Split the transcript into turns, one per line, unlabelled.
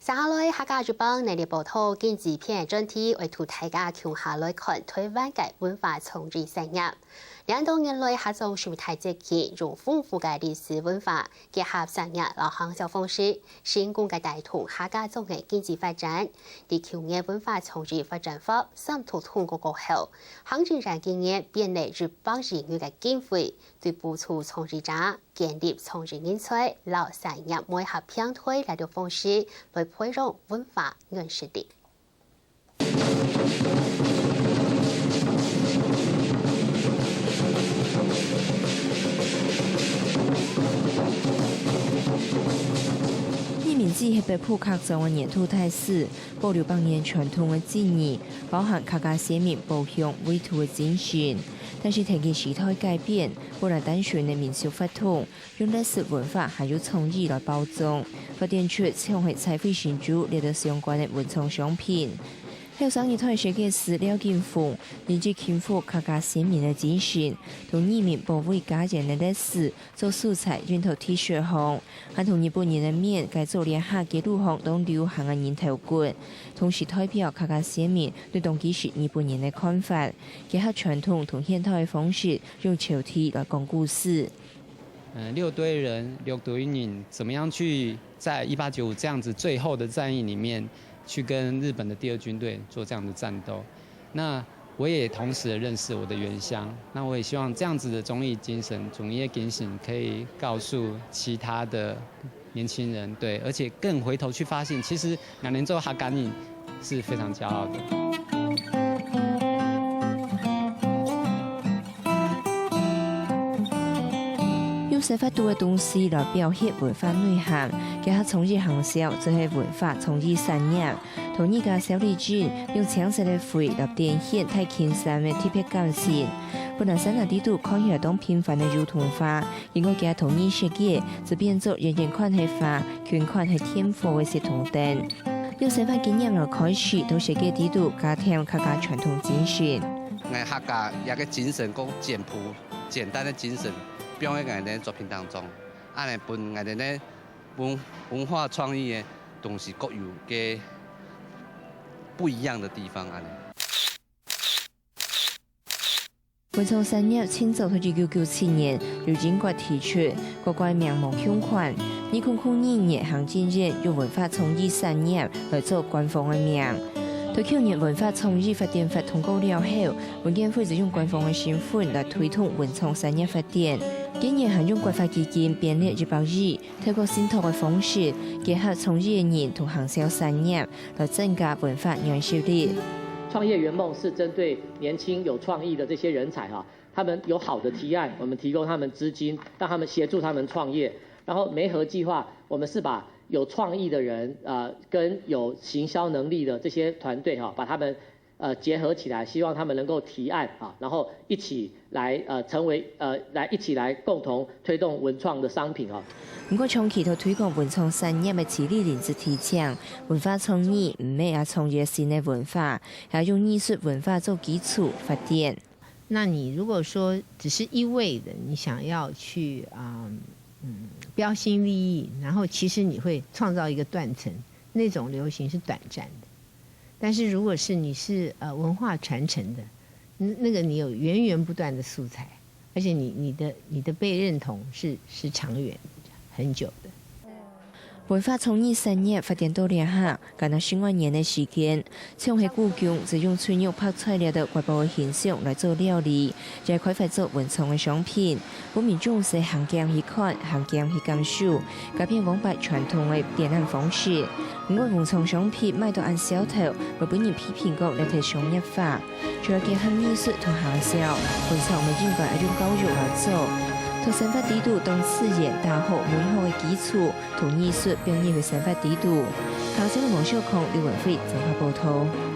接下來客家日本內地報道經濟片專題為圖大家共下來看台灣嘅文化創意產業。200年來合作生態節氣，用豐富嘅歷史文化結合產業和行銷方式，成功嘅帶動客家總嘅經濟發展。地球嘅文化創意發展法三圖通過過後，行政人經驗便利日本人員嘅經費，對補助創意者建立創意人才、老產業媒合平台來的方式來培養文化認識的。
一名之係被普客做嘅年土態史，保留百年傳統嘅記憶，包含客家先民保鄉委土嘅精神。但是提起時代改變，不能單純嘅民俗法統，用歷史文化還有創意來包裝，發展出像係彩繪新珠列得相關嘅文創商品。還有商業團設計師廖金鳳，以及kind服客家先民嘅精神，同移民保衛家人嘅歷史做素材運頭 T 恤行，還同日本人嘅面改做連客嘅路行當流行嘅人頭骨，同時代表客家先民對當其時日本人嘅看法，結合傳統同現代嘅方式，用球體來講故事。
六堆人怎麼樣去在1895這樣子最後的戰役裡面，去跟日本的第二軍隊做這樣的戰鬥，那我也同時認識我的原鄉，那我也希望這樣子的忠義精神、忠義精神可以告訴其他的年輕人，對，而且更回頭去發現，其實2年之後客家人是非常驕傲的。
寫法度嘅東西來表現文化內涵，結合創意行銷，就係文化創意產業。同而家小李俊用搶色嘅繪來呈現太輕鬆嘅特別感情。本來山下地圖看起來當平凡嘅兒童畫，應該結合同意設計，就變做人人看係畫，全看係天賦嘅系統等。用寫法經驗來開始，到設計地圖加添客家傳統精神。
我客家一個精神，講簡樸簡單的精神。表現喺我哋作品當中，按嚟本我哋咧文化創意嘅東西各有嘅不一樣的地方，按嚟。
文創產業清早喺1997年由英國提出國家名目向款，2002年行政院用文化創意產業來做官方嘅名。到去年文化創意發展法通過了後，文建會就用官方嘅身份來推動文創產業發展。今年係用國發基金編列100億，透過信託嘅方式，結合創業人同行銷產業，來增加文化認受力。
創業圓夢是針對年輕有創意的這些人才哈，他們有好的提案，我們提供他們資金，讓他們協助他們創業。然後媒合計劃，我們是把有創意的人跟有行銷能力的這些團隊哈，把他們結合起來，希望他們能夠提案啊，然後一起來成為一起來共同推動文創的商品啊。
不過長期頭推廣文創產業嘅潛力因子提倡，文化創意唔係也創業新嘅文化，還要用藝術文化做基礎發展。
那你如果說只是一味的，你想要去標新立異，然後其實你會創造一個斷層，那種流行是短暫的。但是如果是你是文化傳承的，那個你有源源不斷的素材，而且你的被認同是長遠很久的。
文化創意產業發展到2下，近15年的時間，像係故宮就用春肉拍出來的國寶嘅形象來做料理，就係開發做文創嘅商品。本民眾是行鏡去看，行鏡去感受，改變往擺傳統嘅展覽方式。唔過文創商品賣到按小頭，為本人批評過嚟睇商業化，除了結合藝術同行銷，文創咪應該用教育來做。同生發地圖當自然打好美好嘅基礎，同藝術並入去生發地圖。考生嘅王小康、廖文輝綜合報道。